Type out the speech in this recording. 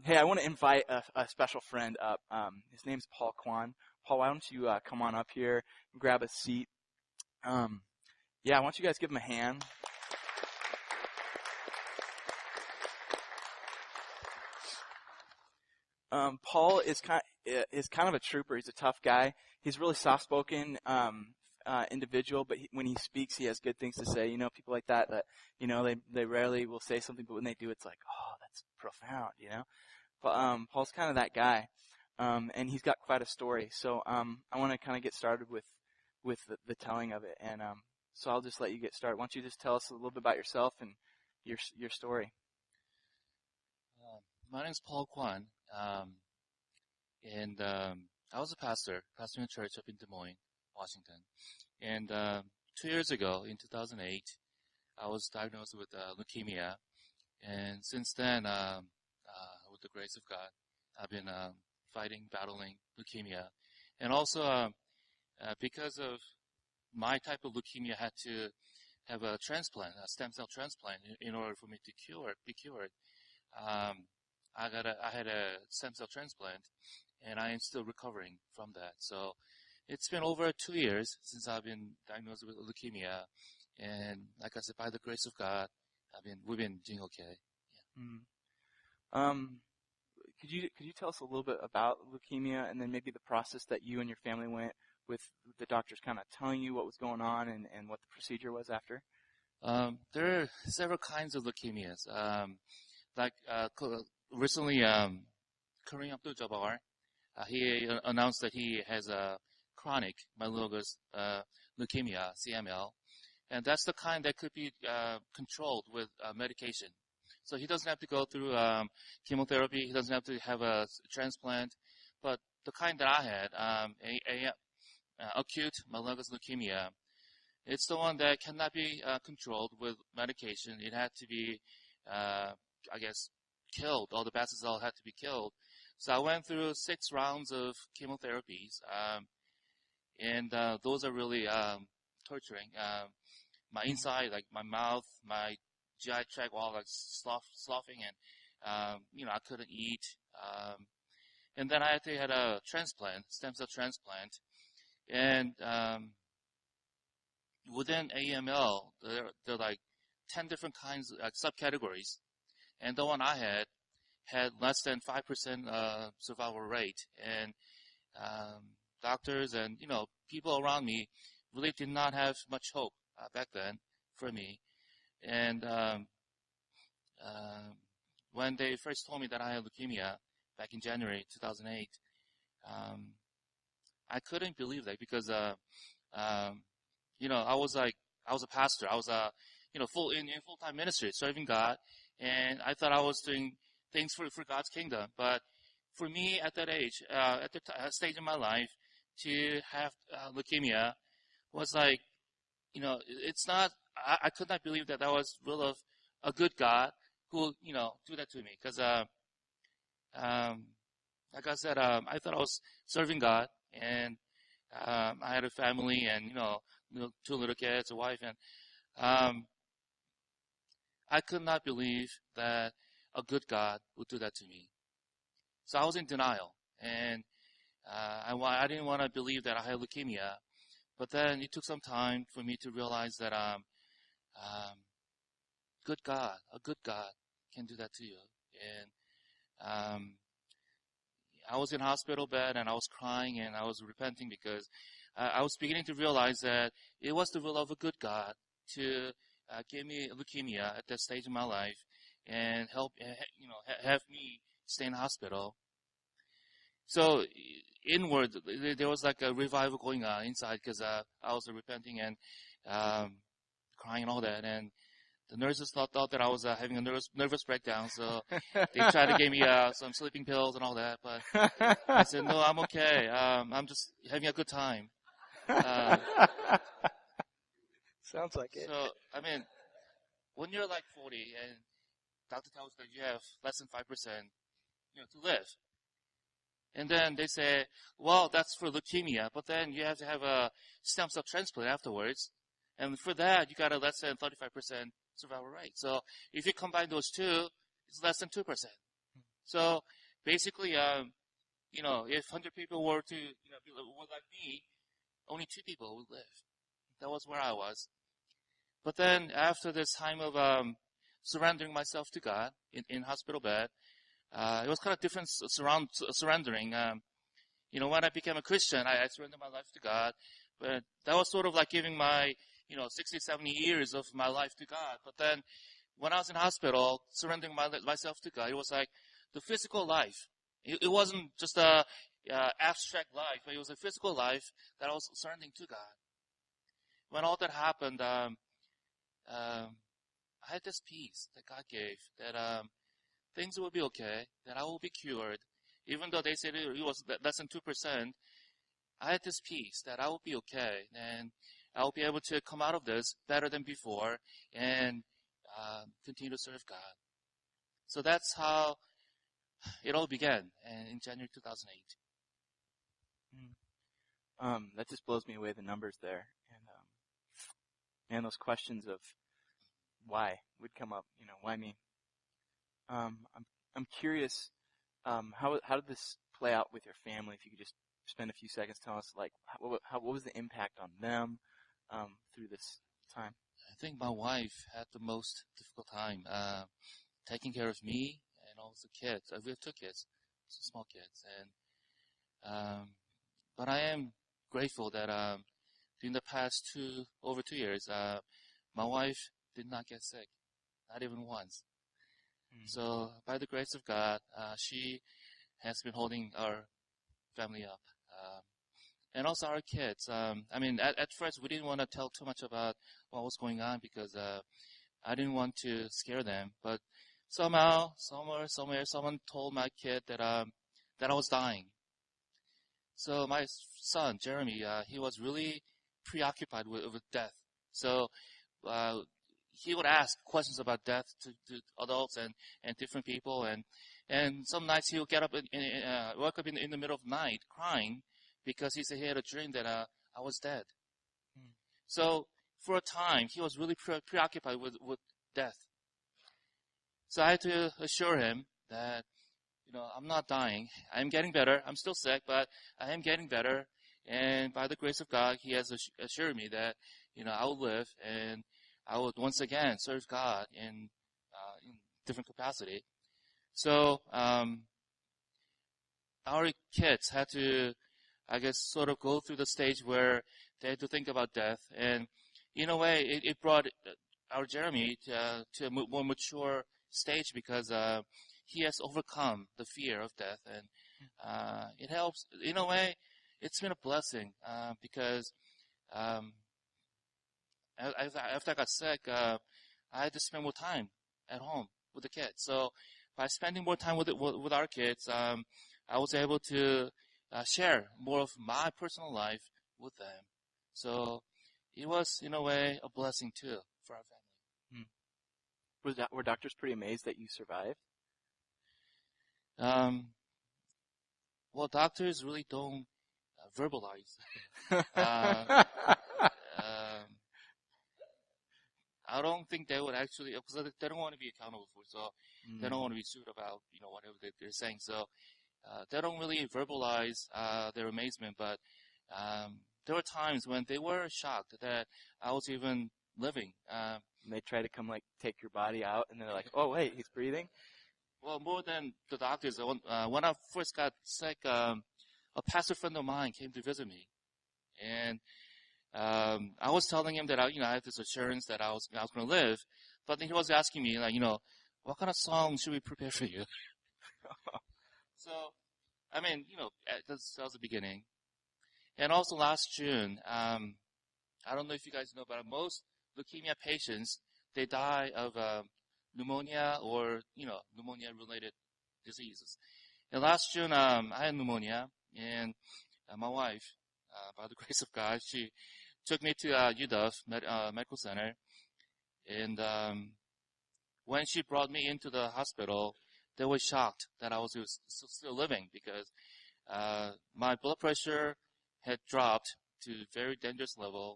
Hey, I want to invite a special friend up. His name's Paul Kwon. Paul, why don't you come on up here and grab a seat? Um, yeah, why don't you guys give him a hand? Paul is kind of a trooper. He's a tough guy. He's a really soft-spoken individual, but when he speaks, he has good things to say. You know, people like that they rarely will say something, but when they do, it's like, oh, that's profound. But Paul's kind of that guy, and he's got quite a story. So I want to kind of get started with the telling of it, and so I'll just let you get started. Why don't you just tell us a little bit about yourself and your story? My name is Paul Kwon, and I was a pastoring a church up in Des Moines, Washington. And 2 years ago, in 2008, I was diagnosed with leukemia, and since then, with the grace of God, I've been battling leukemia, and also because of my type of leukemia, I had to have a transplant, a stem cell transplant, in order for me to be cured. I had a stem cell transplant, and I am still recovering from that. So it's been over 2 years since I've been diagnosed with leukemia, and like I said, by the grace of God, we've been doing okay. Yeah. Mm-hmm. Could you tell us a little bit about leukemia, and then maybe the process that you and your family went with the doctors kind of telling you what was going on and what the procedure was after? There are several kinds of leukemias. Recently, Kareem Abdul-Jabbar, he announced that he has a chronic myelogenous leukemia, CML, and that's the kind that could be controlled with medication. So he doesn't have to go through chemotherapy. He doesn't have to have a transplant. But the kind that I had, acute myelogenous leukemia, it's the one that cannot be controlled with medication. It had to be, killed. All the bad cells had to be killed. So I went through 6 rounds of chemotherapies, and those are really torturing. My inside, like my mouth, my GI tract, all like sloughing, and I couldn't eat. And then I had a transplant, stem cell transplant, and within AML, there are like 10 different kinds, like subcategories, and the one I had less than 5% survival rate, and doctors and people around me really did not have much hope back then for me. And when they first told me that I had leukemia back in January 2008, I couldn't believe that because I was a pastor. I was in full-time ministry, serving God, and I thought I was doing things for God's kingdom. But for me, at that age, at the stage in my life, to have leukemia was like, it's not. I could not believe that was will of a good God who do that to me. Because like I said, I thought I was serving God, and I had a family, and 2 little kids, a wife, and I could not believe that a good God would do that to me. So I was in denial, and I didn't want to believe that I had leukemia. But then it took some time for me to realize that a good God can do that to you. And I was in hospital bed, and I was crying, and I was repenting because I was beginning to realize that it was the will of a good God to give me leukemia at that stage in my life and have me stay in hospital. So inward, there was like a revival going on inside because I was repenting and crying and all that. And the nurses thought that I was having a nervous breakdown, so they tried to give me some sleeping pills and all that. But I said, no, I'm okay. I'm just having a good time. Sounds like it. So, when you're like 40 and doctor tells you that you have less than 5%, to live. And then they say, well, that's for leukemia, but then you have to have a stem cell transplant afterwards. And for that, you got a less than 35% survival rate. So if you combine those two, it's less than 2%. So basically, if 100 people were to, were like me, only 2 people would live. That was where I was. But then after this time of surrendering myself to God in hospital bed, it was kind of different surrendering. When I became a Christian, I surrendered my life to God, but that was sort of like giving my, 60, 70 years of my life to God. But then when I was in hospital, surrendering myself to God, it was like the physical life. It wasn't just a abstract life, but it was a physical life that I was surrendering to God. When all that happened, I had this peace that God gave, that things will be okay, that I will be cured. Even though they said it was less than 2%, I had this peace that I will be okay, and I will be able to come out of this better than before and continue to serve God. So that's how it all began in January 2008. That just blows me away, the numbers there. And those questions of why would come up. Why me? I'm curious. How did this play out with your family? If you could just spend a few seconds telling us, like, what was the impact on them through this time? I think my wife had the most difficult time taking care of me and also kids. We have 2 kids, small kids, and but I am grateful that during the past over 2 years, my wife did not get sick, not even once. So by the grace of God, she has been holding our family up. And also our kids. At first we didn't want to tell too much about what was going on because I didn't want to scare them. But somehow, somewhere, someone told my kid that I was dying. So my son, Jeremy, he was really preoccupied with death. So he would ask questions about death to adults and different people. And some nights he would get up wake up in the middle of the night crying because he said he had a dream that I was dead. So for a time, he was really preoccupied with death. So I had to assure him that, I'm not dying. I'm getting better. I'm still sick, but I am getting better. And by the grace of God, he has assured me that, I will live and I would once again serve God in different capacity. So our kids had to, I guess, sort of go through the stage where they had to think about death. And in a way, it brought our Jeremy to a more mature stage because he has overcome the fear of death. And it helps. In a way, it's been a blessing because after I got sick, I had to spend more time at home with the kids. So by spending more time with our kids, I was able to share more of my personal life with them. So it was, in a way, a blessing too for our family. Were doctors pretty amazed that you survived? Well, doctors really don't verbalize. I don't think they would actually, because they don't want to be accountable for it, so they don't want to be sued about, whatever they're saying. So they don't really verbalize their amazement, but there were times when they were shocked that I was even living. And they try to come, take your body out, and they're like, oh, wait, he's breathing? Well, more than the doctors, when I first got sick, a pastor friend of mine came to visit me. And I was telling him that I had this assurance that I was going to live, but then he was asking me, what kind of song should we prepare for you? So, that was the beginning. And also last June, I don't know if you guys know, but most leukemia patients, they die of pneumonia or pneumonia-related diseases. And last June, I had pneumonia, and my wife, by the grace of God, she took me to UW Medical Center, and when she brought me into the hospital, they were shocked that I was still living because my blood pressure had dropped to a very dangerous level,